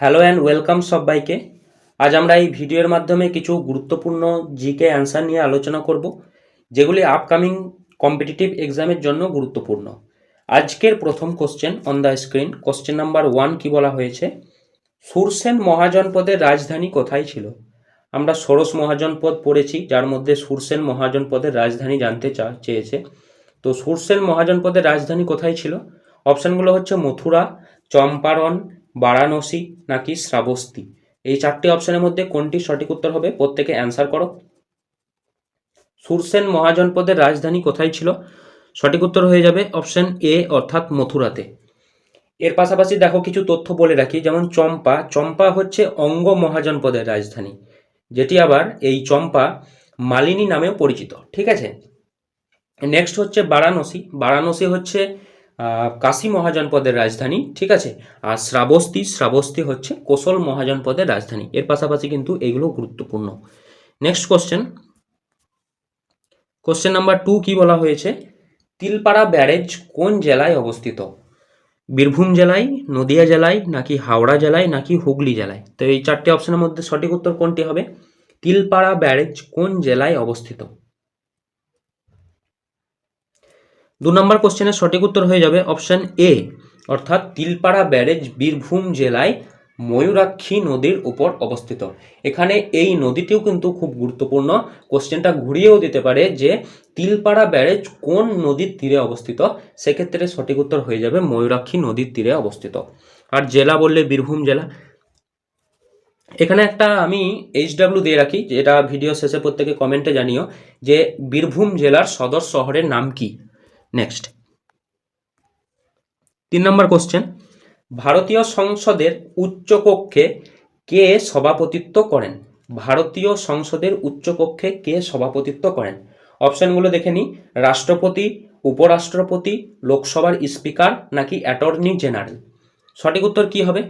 Hello and welcome সবাইকে। আজ আমরা এই ভিডিওর মাধ্যমে কিছু গুরুত্বপূর্ণ জিকে অ্যান্সার নিয়ে আলোচনা করব, যেগুলি আপকামিং কম্পিটিটিভ এক্সামের জন্য গুরুত্বপূর্ণ। আজকের প্রথম question on the screen, question number 1 কি বলা হয়েছে? সুরসেন মহাজনপদের রাজধানী কোথায় ছিল? আমরা ষোড়শ মহাজনপদ পড়েছি, যার মধ্যে সুরসেন মহাজনপদের রাজধানী জানতে চেয়েছে। তো সুরসেন মহাজনপদের রাজধানী কোথায় ছিল? অপশানগুলো হচ্ছে মথুরা, চম্পারণ, বারাণসী নাকি শ্রাবস্তি। এই চারটি অপশনের মধ্যে কোনটি সঠিক উত্তর হবে? প্রত্যেকে অ্যান্সার করো। সুরসেন মহাজনপদের রাজধানী কোথায় ছিল? সঠিক উত্তর হয়ে যাবে অপশন এ, অর্থাৎ মথুরাতে। এর পাশাপাশি দেখো কিছু তথ্য বলে রাখি, যেমন চম্পা হচ্ছে অঙ্গ মহাজনপদের রাজধানী, যেটি আবার এই চম্পা মালিনী নামেও পরিচিত। ঠিক আছে, নেক্সট হচ্ছে বারাণসী হচ্ছে কাশী মহাজনপদের রাজধানী। ঠিক আছে, আর শ্রাবস্তি হচ্ছে কোশল মহাজনপদের রাজধানী। এর পাশাপাশি কিন্তু এগুলো গুরুত্বপূর্ণ। নেক্সট কোশ্চেন নাম্বার 2 কি বলা হয়েছে? তিলপাড়া ব্যারেজ কোন জেলায় অবস্থিত? বীরভূম জেলায়, নদিয়া জেলায় নাকি হাওড়া জেলায় নাকি হুগলি জেলায়? তো এই চারটি অপশনের মধ্যে সঠিক উত্তর কোনটি হবে? তিলপাড়া ব্যারেজ কোন জেলায় অবস্থিত? 2 নম্বর কোশ্চেনের সঠিক উত্তর হয়ে যাবে অপশন এ, অর্থাৎ তিলপাড়া ব্যারেজ বীরভূম জেলায় ময়ূরাক্ষী নদীর উপর অবস্থিত। এখানে এই নদীটিও কিন্তু খুব গুরুত্বপূর্ণ, কোশ্চেনটা ঘুরিয়েও দিতে পারে যে তিলপাড়া ব্যারেজ কোন নদীর তীরে অবস্থিত। সেক্ষেত্রে সঠিক উত্তর হয়ে যাবে ময়ূরাক্ষী নদীর তীরে অবস্থিত। আর জেলা বললে বীরভূম জেলা। এখানে একটা আমি HW দিয়ে রাখি, যেটা ভিডিও শেষে প্রত্যেকে কমেন্টে জানিও যে বীরভূম জেলার সদর শহরের নাম কি। নেক্সট 3 নম্বর কোশ্চেন, ভারতীয় সংসদের উচ্চকক্ষে কে সভাপতিত্ব করেন? ভারতীয় সংসদের উচ্চকক্ষে কে সভাপতিত্ব করেন? অপশনগুলো দেখে নিই। রাষ্ট্রপতি, উপরাষ্ট্রপতি, লোকসভার স্পিকার নাকি অ্যাটর্নি জেনারেল? সঠিক উত্তর কি হবে?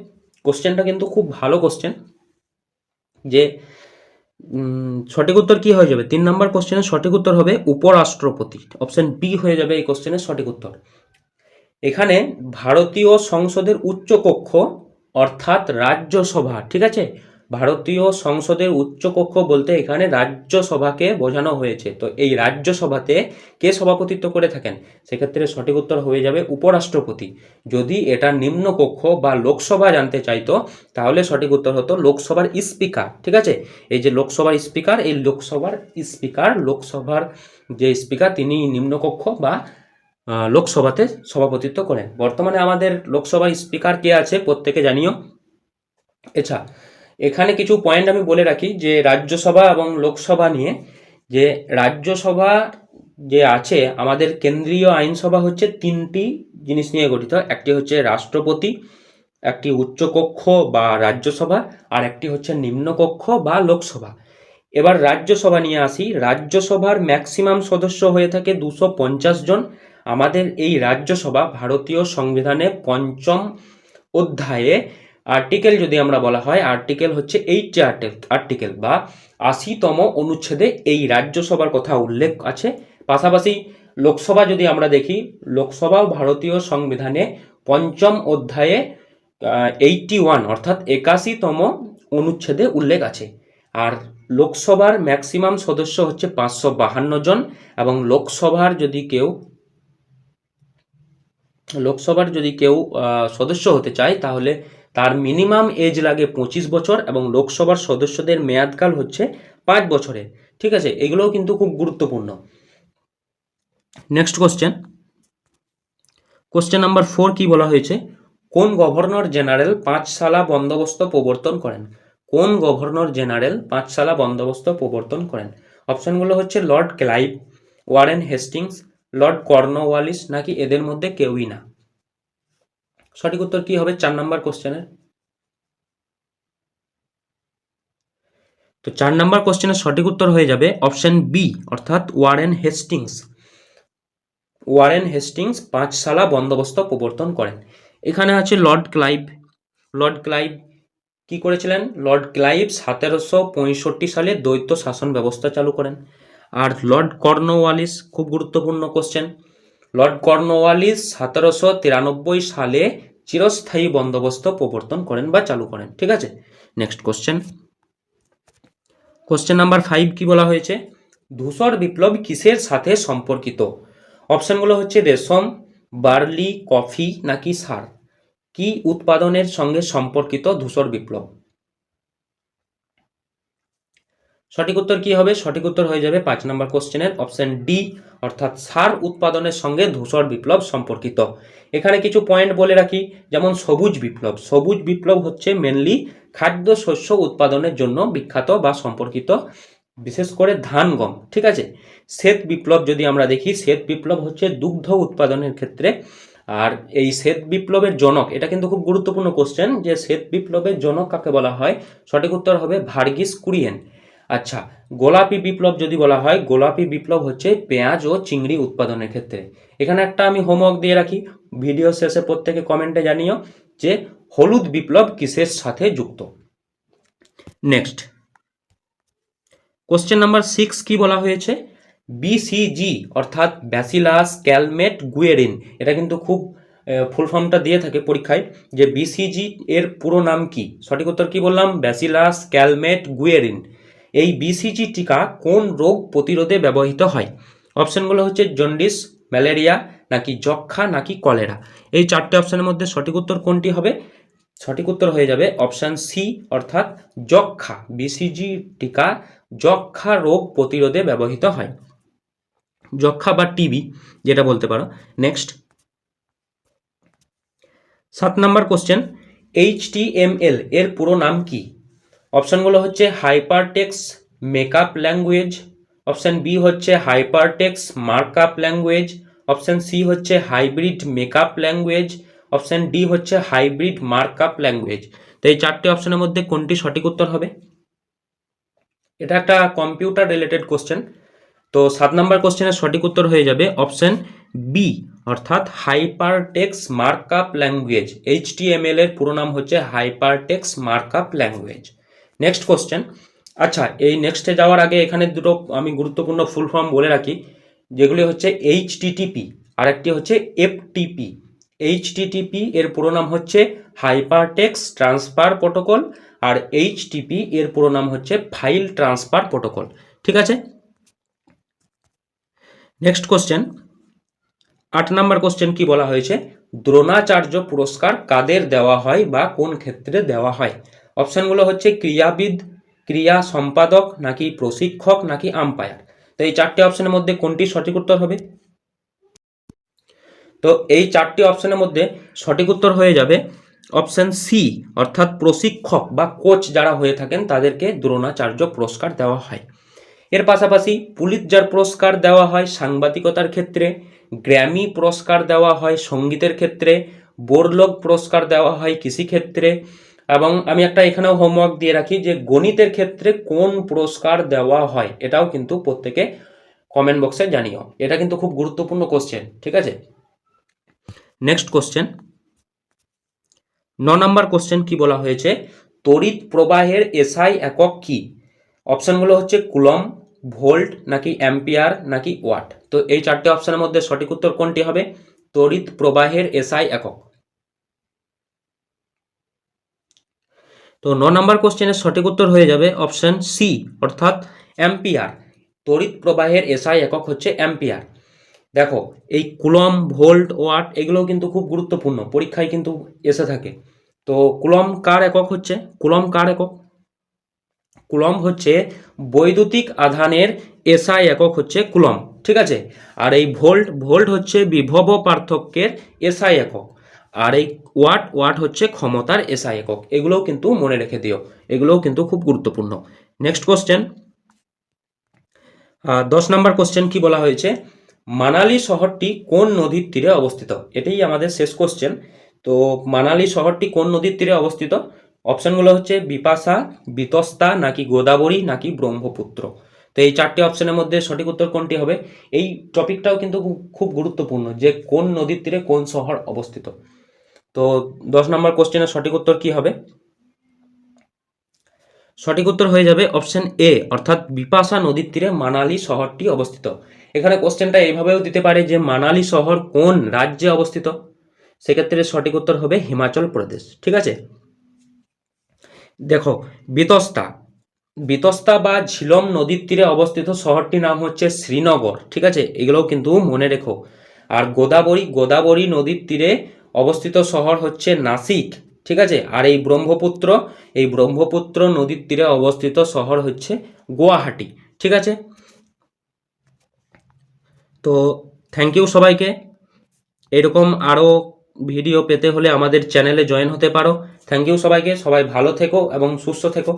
কোশ্চেনটা কিন্তু খুব ভালো কোশ্চেন, যে সঠিক উত্তর কি হয়ে যাবে? 3 নম্বর কোশ্চেনের সঠিক উত্তর হবে উপরাষ্ট্রপতি। অপশন বি হয়ে যাবে এই কোশ্চেনের সঠিক উত্তর। এখানে ভারতীয় সংসদের উচ্চকক্ষ অর্থাৎ রাজ্যসভা, ঠিক আছে, ভারতীয় সংসদের উচ্চকক্ষ বলতে এখানে রাজ্যসভাকে বোঝানো হয়েছে। তো এই রাজ্যসভাতে কে সভাপতিত্ব করে থাকেন? সেক্ষেত্রে সঠিক উত্তর হয়ে যাবে উপরাষ্ট্রপতি। যদি এটা নিম্নকক্ষ বা লোকসভা জানতে চাইতো, তাহলে সঠিক উত্তর হতো লোকসভার স্পিকার। ঠিক আছে, এই যে লোকসভার স্পিকার, এই লোকসভার যে স্পিকার তিনি নিম্নকক্ষ বা লোকসভাতে সভাপতিত্ব করেন। বর্তমানে আমাদের লোকসভার স্পিকার কে আছে প্রত্যেকে জানিও। আচ্ছা, এখানে কিছু পয়েন্ট আমি বলে রাখি যে রাজ্যসভা এবং লোকসভা নিয়ে, যে রাজ্যসভা যে আছে আমাদের কেন্দ্রীয় আইনসভা হচ্ছে 3টি জিনিস নিয়ে গঠিত। একটি হচ্ছে রাষ্ট্রপতি, একটি উচ্চকক্ষ বা রাজ্যসভা, আর একটি হচ্ছে নিম্নকক্ষ বা লোকসভা। এবার রাজ্যসভা নিয়ে আসি। রাজ্যসভার ম্যাক্সিমাম সদস্য হয়ে থাকে 250 জন। আমাদের এই রাজ্যসভা ভারতীয় সংবিধানে 5ম অধ্যায়ে আর্টিকেল যদি আমরা বলা হয়, আর্টিকেল হচ্ছে 80 আর্টিকেল বা 80তম অনুচ্ছেদে এই রাজ্যসভার কথা উল্লেখ আছে। পাশাপাশি লোকসভা যদি আমরা দেখি, লোকসভাও ভারতীয় সংবিধানে 5ম অধ্যায়ে 81 অর্থাৎ 81তম অনুচ্ছেদে উল্লেখ আছে। আর লোকসভার ম্যাক্সিমাম সদস্য হচ্ছে 552 জন, এবং লোকসভার যদি কেউ সদস্য হতে চায় তাহলে তার মিনিমাম এজ লাগে 25 বছর, এবং লোকসভার সদস্যদের মেয়াদকাল হচ্ছে 5 বছরের। ঠিক আছে, এগুলোও কিন্তু খুব গুরুত্বপূর্ণ। নেক্সট কোশ্চেন নাম্বার 4 কি বলা হয়েছে? কোন গভর্নর জেনারেল পাঁচশালা বন্দোবস্ত প্রবর্তন করেন? কোন গভর্নর জেনারেল পাঁচশালা বন্দোবস্ত প্রবর্তন করেন? অপশনগুলো হচ্ছে Lord Clive, Warren Hastings, Lord Cornwallis নাকি এদের মধ্যে কেউই না। সঠিক উত্তর কি হবে 4 নম্বর কোশ্চেনের? তো 4 নম্বর কোশ্চেনের সঠিক উত্তর হয়ে যাবে অপশন বি, অর্থাৎ ওয়ারেন হেস্টিংস পাঁচশালা বন্দোবস্ত প্রবর্তন করেন। এখানে আছে লর্ড ক্লাইভ কি করেছিলেন? লর্ড ক্লাইভ 1765 সালে দ্বৈত শাসন ব্যবস্থা চালু করেন। আর লর্ড কর্নওয়ালিস, খুব গুরুত্বপূর্ণ কোশ্চেন, লর্ড কর্নওয়ালিস 1793 সালে চিরস্থায়ী বন্দোবস্ত প্রবর্তন করেন বা চালু করেন। ঠিক আছে, নেক্সট কোশ্চেন নাম্বার 5 কি বলা হয়েছে, ধূসর বিপ্লব কিসের সাথে সম্পর্কিত? অপশনগুলো হচ্ছে রেশম, বার্লি, কফি নাকি সার। কি উৎপাদনের সঙ্গে সম্পর্কিত ধূসর বিপ্লব? সঠিক উত্তর কি হবে? সঠিক উত্তর হয়ে যাবে 5 নম্বর কোশ্চেনের অপশন ডি, অর্থাৎ সার উৎপাদনের সঙ্গে ধূসর বিপ্লব সম্পর্কিত। এখানে কিছু পয়েন্ট বলে রাখি, যেমন সবুজ বিপ্লব। সবুজ বিপ্লব হচ্ছে মেনলি খাদ্য শস্য উৎপাদনের জন্য বিখ্যাত বা সম্পর্কিত, বিশেষ করে ধান, গম। ঠিক আছে, শ্বেত বিপ্লব যদি আমরা দেখি, শ্বেত বিপ্লব হচ্ছে দুগ্ধ উৎপাদনের ক্ষেত্রে। আর এই শ্বেত বিপ্লবের জনক, এটা কিন্তু খুব গুরুত্বপূর্ণ কোশ্চেন, যে শ্বেত বিপ্লবের জনক কাকে বলা হয়? সঠিক উত্তর হবে ভার্গিস কুরিয়েন। আচ্ছা, গোলাপি বিপ্লব যদি বলা হয়, গোলাপি বিপ্লব হচ্ছে পেঁয়াজ ও চিংড়ি উৎপাদনের ক্ষেত্রে। এখানে একটা আমি হোমওয়ার্ক দিয়ে রাখি, ভিডিও শেষে প্রত্যেকে কমেন্টে জানিও যে হলুদ বিপ্লব কিসের সাথে যুক্ত। নেক্সট কোশ্চেন নাম্বার 6 কি বলা হয়েছে, বিসিজি অর্থাৎ ব্যাসিলাস ক্যালমেট গুয়েরিন। এটা কিন্তু খুব ফুল ফর্মটা দিয়ে থাকে পরীক্ষায়, যে বিসিজি এর পুরো নাম কি? সঠিক উত্তর কি বললাম? Bacillus Calmette Guérin. এই বিসিজি টিকা কোন রোগ প্রতিরোধে ব্যবহৃত হয়? অপশনগুলো হচ্ছে জন্ডিস, ম্যালেরিয়া নাকি যক্ষা নাকি কলেরা। এই চারটে অপশনের মধ্যে সঠিক উত্তর কোনটি হবে? সঠিক উত্তর হয়ে যাবে অপশন সি, অর্থাৎ যক্ষা। বিসিজি টিকা যক্ষা রোগ প্রতিরোধে ব্যবহৃত হয়, যক্ষা বা টিবি যেটা বলতে পারো। নেক্সট 7 নম্বর কোশ্চেন, HTML এর পুরো নাম কি? অপশনগুলো হচ্ছে hypertext makeup language, option B হচ্ছে hypertext markup language, option C হচ্ছে hybrid makeup language, option D হচ্ছে হাইব্রিড মার্কআপ ল্যাঙ্গুয়েজ। তো এই চারটি অপশনের মধ্যে কোনটি সঠিক উত্তর হবে? এটা একটা কম্পিউটার রিলেটেড কোশ্চেন। তো 7 নম্বর কোশ্চেনের সঠিক উত্তর হয়ে যাবে অপশন বি, অর্থাৎ হাইপারটেক্সট মার্কআপ ল্যাঙ্গুয়েজ। HTML এর পুরো নাম হচ্ছে hypertext markup language. Next question. আচ্ছা, এই নেক্সটে যাওয়ার আগে এখানে দুটো আমি গুরুত্বপূর্ণ ফুল ফর্ম বলে রাখি, যেগুলি হচ্ছে HTTP আর একটি হচ্ছে FTP। HTTP এর পুরো নাম হচ্ছে হাইপারটেক্সট ট্রান্সফার প্রোটোকল, আর HTTP এর পুরো নাম হচ্ছে ফাইল ট্রান্সফার প্রোটোকল। ঠিক আছে, নেক্সট কোশ্চেন 8 নম্বর কোশ্চেন কি বলা হয়েছে, দ্রোণাচার্য পুরস্কার কাদের দেওয়া হয় বা কোন ক্ষেত্রে দেওয়া হয়? অপশনগুলো হচ্ছে ক্রীড়াবিদ, ক্রিয়া সম্পাদক নাকি প্রশিক্ষক নাকি আম্পায়ার। তো এই চারটি অপশনের মধ্যে কোনটি সঠিক উত্তর হবে? তো এই চারটি অপশনের মধ্যে সঠিক উত্তর হয়ে যাবে অপশন সি, অর্থাৎ প্রশিক্ষক বা কোচ যারা হয়ে থাকেন তাদেরকে দ্রোণাচার্য পুরস্কার দেওয়া হয়। এর পাশাপাশি পুলিৎজার পুরস্কার দেওয়া হয় সাংবাদিকতার ক্ষেত্রে, গ্র্যামি পুরস্কার দেওয়া হয় সঙ্গীতের ক্ষেত্রে, বোরলোগ পুরস্কার দেওয়া হয় কৃষিক্ষেত্রে, এবং আমি একটা এখানেও হোমওয়ার্ক দিয়ে রাখি যে গণিতের ক্ষেত্রে কোন পুরস্কার দেওয়া হয়, এটাও কিন্তু প্রত্যেকে কমেন্ট বক্সে জানিও। এটা কিন্তু খুব গুরুত্বপূর্ণ কোশ্চেন। ঠিক আছে, নেক্সট কোশ্চেন 9 নম্বর কোশ্চেন কি বলা হয়েছে, তড়িৎ প্রবাহের এসআই একক কি? অপশনগুলো হচ্ছে কুলম, ভোল্ট নাকি অ্যাম্পিয়ার নাকি ওয়াট। তো এই চারটে অপশনের মধ্যে সঠিক উত্তর কোনটি হবে? তড়িৎ প্রবাহের এসআই একক। তো 9 নম্বর কোশ্চেনের সঠিক উত্তর হয়ে যাবে অপশন সি, অর্থাৎ অ্যাম্পিয়ার। তড়িৎ প্রবাহের এসআই একক হচ্ছে অ্যাম্পিয়ার। দেখো, এই কুলম, ভোল্ট, ওয়াট এগুলো কিন্তু খুব গুরুত্বপূর্ণ, পরীক্ষায় কিন্তু এসে থাকে। তো কুলম কার একক হচ্ছে? কুলম কার একক? কুলম্ব হচ্ছে বৈদ্যুতিক আধানের এসআই একক হচ্ছে কুলম্ব। ঠিক আছে, আর এই ভোল্ট হচ্ছে বিভব পার্থক্যের এসআই একক, আর এই ওয়াট হচ্ছে ক্ষমতার এসআই একক। এগুলোও কিন্তু মনে রেখে দিও, এগুলোও কিন্তু খুব গুরুত্বপূর্ণ। নেক্সট কোশ্চেন 10 নম্বর কোশ্চেন কি বলা হয়েছে, মানালি শহরটি কোন নদীর তীরে অবস্থিত? এটাই আমাদের শেষ কোশ্চেন। তো মানালি শহরটি কোন নদীর তীরে অবস্থিত? অপশনগুলো হচ্ছে বিপাশা, বিতস্তা নাকি গোদাবরী নাকি ব্রহ্মপুত্র। তো এই চারটি অপশনের মধ্যে সঠিক উত্তর কোনটি হবে? এই টপিকটাও কিন্তু খুব গুরুত্বপূর্ণ, যে কোন নদীর তীরে কোন শহর অবস্থিত। তো 10 নম্বর কোশ্চেনের সঠিক উত্তর কি হবে? সঠিক উত্তর হয়ে যাবে অপশন এ, অর্থাৎ বিপাশা নদীর তীরে মানালি শহরটি অবস্থিত। এখানে কোশ্চেনটা এইভাবেও দিতে পারে যে মানালি শহর কোন রাজ্যে অবস্থিত, সেক্ষেত্রে সঠিক উত্তর হবে হিমাচল প্রদেশ। ঠিক আছে, দেখো বিতস্তা, বিতস্তা বা ঝিলম নদীর তীরে অবস্থিত শহরটির নাম হচ্ছে শ্রীনগর। ঠিক আছে, এগুলোও কিন্তু মনে রেখো। আর গোদাবরী, গোদাবরী নদীর তীরে অবস্থিত শহর হচ্ছে নাসিক। ঠিক আছে, আর এই ব্রহ্মপুত্র, এই ব্রহ্মপুত্র নদীর তীরে অবস্থিত শহর হচ্ছে গুয়াহাটি। ঠিক আছে, তো থ্যাংক ইউ সবাইকে। এরকম আরও ভিডিও পেতে হলে আমাদের চ্যানেলে জয়েন হতে পারো। থ্যাংক ইউ সবাইকে, সবাই ভালো থেকো এবং সুস্থ থেকো।